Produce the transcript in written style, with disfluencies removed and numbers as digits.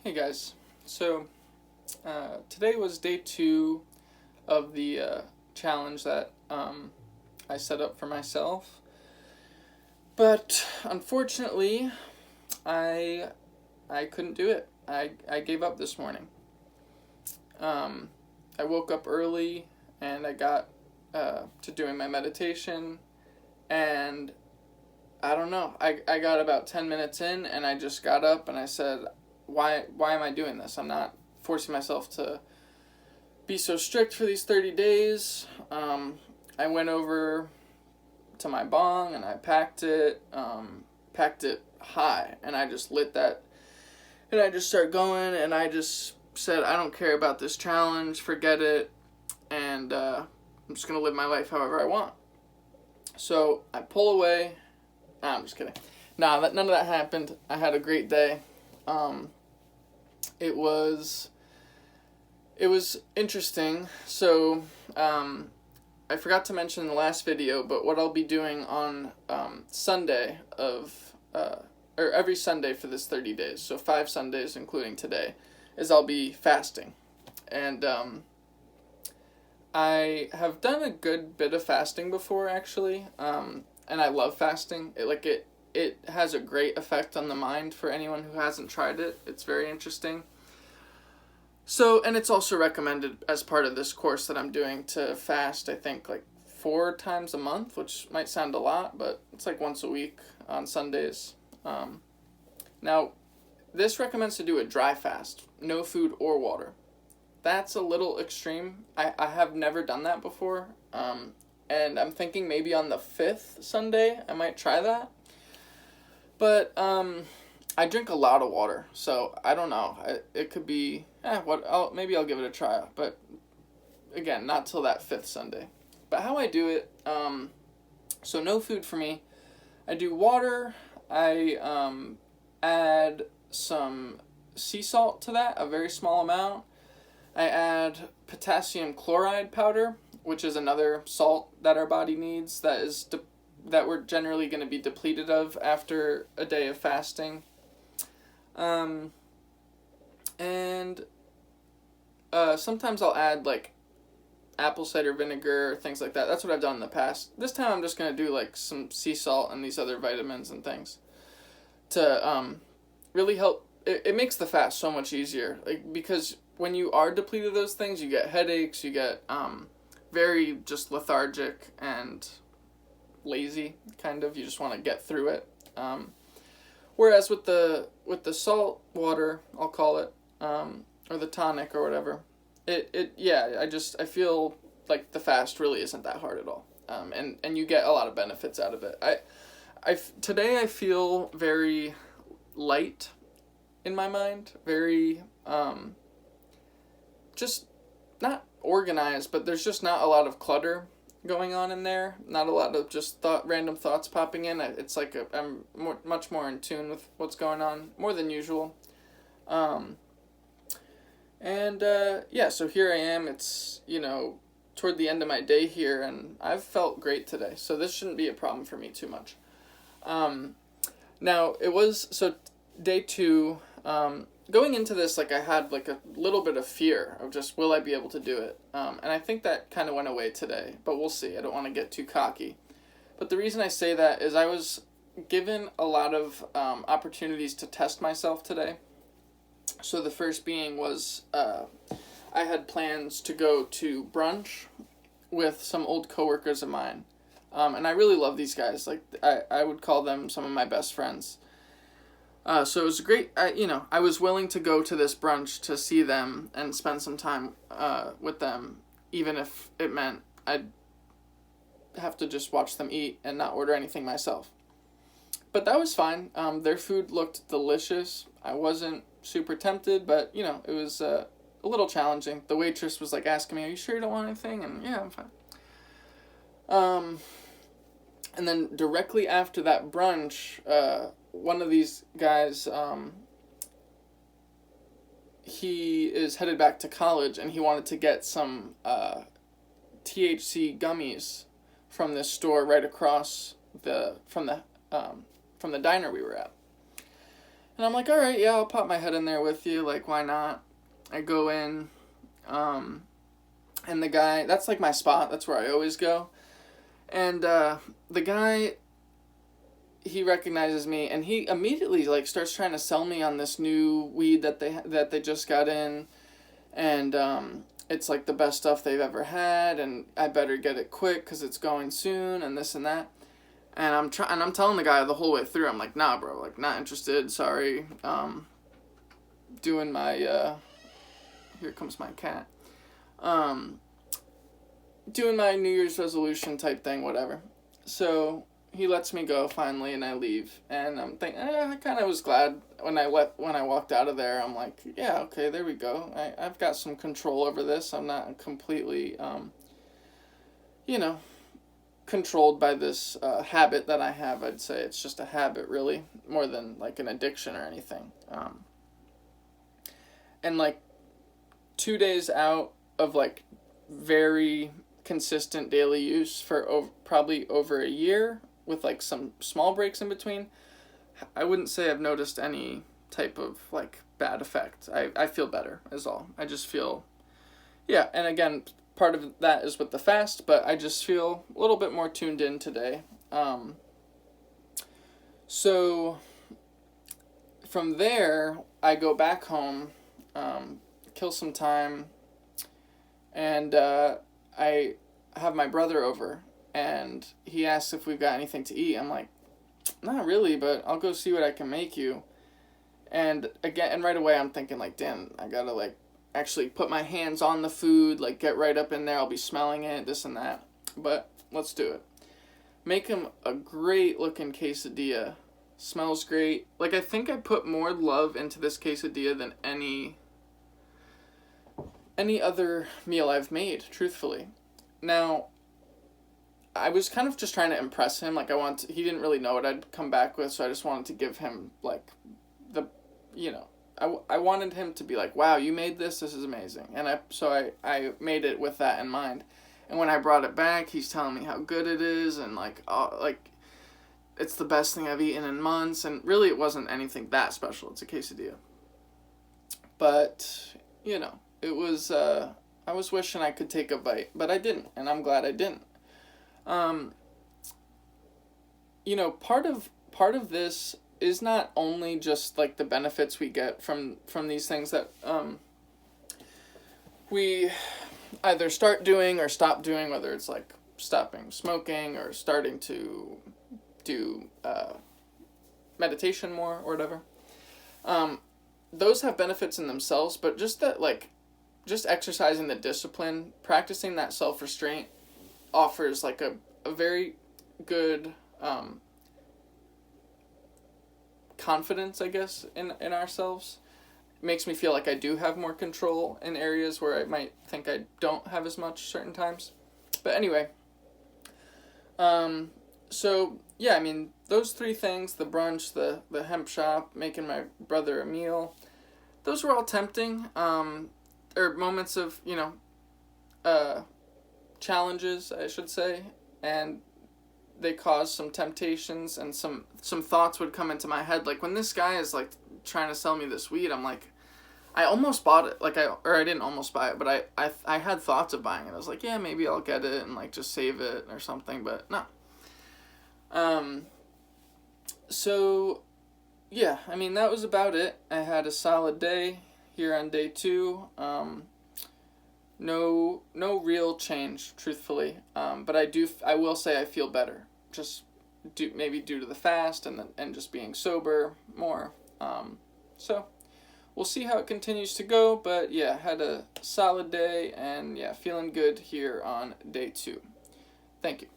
Hey guys, so today was day 2 of the challenge that I set up for myself, but unfortunately I couldn't do it. I gave up this morning. I woke up early and I got to doing my meditation, and I don't know, I got about 10 minutes in and I just got up and I said, why am I doing this? I'm not forcing myself to be so strict for these 30 days. I went over to my bong and I packed it high, and I just lit that, and I just started going, and I just said, I don't care about this challenge, forget it, and I'm just going to live my life however I want. So I pull away. Nah, I'm just kidding. None of that happened. I had a great day. It was interesting. So, I forgot to mention in the last video, but what I'll be doing on Sunday or every Sunday for this 30 days, so 5 Sundays including today, is I'll be fasting. And I have done a good bit of fasting before, actually, and I love fasting. It has a great effect on the mind for anyone who hasn't tried it. It's very interesting. So, and it's also recommended as part of this course that I'm doing to fast, I think, 4 times a month, which might sound a lot, but it's once a week on Sundays. Now, this recommends to do a dry fast, no food or water. That's a little extreme. I have never done that before, and I'm thinking maybe on the 5th Sunday I might try that. But I drink a lot of water, so I don't know. It could be maybe I'll give it a try. But again, not till that 5th Sunday. But how I do it, so no food for me. I do water. I add some sea salt to that, a very small amount. I add potassium chloride powder, which is another salt that our body needs that we're generally going to be depleted of after a day of fasting. And sometimes I'll add apple cider vinegar or things like that. That's what I've done in the past. This time I'm just going to do some sea salt and these other vitamins and things to really help. It makes the fast so much easier, because when you are depleted of those things, you get headaches, you get very just lethargic and lazy, kind of. You just want to get through it. Whereas with the salt water, I'll call it, or the tonic or whatever, I feel like the fast really isn't that hard at all. And you get a lot of benefits out of it. Today I feel very light in my mind, very just not organized, but there's just not a lot of clutter going on in there. Not a lot of just random thoughts popping in. It's I'm much more in tune with what's going on, more than usual. So here I am. It's, toward the end of my day here, and I've felt great today, so this shouldn't be a problem for me too much. Now, day 2, going into this, I had a little bit of fear of just, will I be able to do it? And I think that kind of went away today, but we'll see. I don't want to get too cocky. But the reason I say that is I was given a lot of opportunities to test myself today. So the first being was I had plans to go to brunch with some old coworkers of mine. And I really love these guys. I would call them some of my best friends. So it was great. I was willing to go to this brunch to see them and spend some time with them, even if it meant I'd have to just watch them eat and not order anything myself. But that was fine. Their food looked delicious. I wasn't super tempted, but it was a little challenging. The waitress was asking me, "Are you sure you don't want anything?" And yeah, I'm fine. And then directly after that brunch, one of these guys, he is headed back to college, and he wanted to get some THC gummies from this store right across from the diner we were at. And I'm like, all right, yeah, I'll pop my head in there with you. Like, why not? I go in, um, and the guy, that's like my spot. That's where I always go. And the guy, he recognizes me, and he immediately like starts trying to sell me on this new weed that they just got in, and it's like the best stuff they've ever had, and I better get it quick because it's going soon, and this and that. And I'm telling the guy the whole way through, I'm like, nah, bro, like, not interested, sorry. Doing my, here comes my cat. Doing my New Year's resolution type thing, whatever. So he lets me go finally, and I leave. And I'm thinking, I kind of was glad when I walked out of there. I'm like, yeah, okay, there we go. I've got some control over this. I'm not completely, you know, controlled by this habit that I have. I'd say it's just a habit, really, more than like an addiction or anything. And like 2 days out of like very consistent daily use for probably over a year with like some small breaks in between, I wouldn't say I've noticed any type of like bad effect. I feel better is all. I just feel, yeah, and again, part of that is with the fast, but I just feel a little bit more tuned in today. So from there, I go back home, kill some time, and I have my brother over, and he asks if we've got anything to eat. I'm like, not really, but I'll go see what I can make you. And again, and right away I'm thinking like, damn, I gotta like actually put my hands on the food, like get right up in there, I'll be smelling it, this and that. But let's do it. Make him a great looking quesadilla. Smells great. Like, I think I put more love into this quesadilla than any other meal I've made, truthfully. Now, I was kind of just trying to impress him. Like, he didn't really know what I'd come back with, so I just wanted to give him, like, I wanted him to be like, wow, you made this is amazing. And I made it with that in mind. And when I brought it back, he's telling me how good it is, and, like, it's the best thing I've eaten in months, and really it wasn't anything that special. It's a quesadilla. But, it was, I was wishing I could take a bite, but I didn't, and I'm glad I didn't. Part of this is not only just like the benefits we get from these things that we either start doing or stop doing, whether it's like stopping smoking or starting to do meditation more or whatever. Those have benefits in themselves, but just exercising the discipline, practicing that self-restraint offers like a very good confidence, I guess, in ourselves. It makes me feel like I do have more control in areas where I might think I don't have as much certain times. But anyway, so yeah, I mean, those three things, the brunch, the hemp shop, making my brother a meal, those were all tempting, or moments of, challenges, I should say, and they caused some temptations, and some thoughts would come into my head. Like, when this guy is, like, trying to sell me this weed, I'm like, I almost bought it. Like, I didn't almost buy it, but I had thoughts of buying it. I was like, yeah, maybe I'll get it and, like, just save it or something, but no. So, yeah, I mean, that was about it. I had a solid day here on day 2. No real change, truthfully. But I will say I feel better. Just maybe due to the fast and just being sober more. So we'll see how it continues to go. But yeah, had a solid day, and yeah, feeling good here on day 2. Thank you.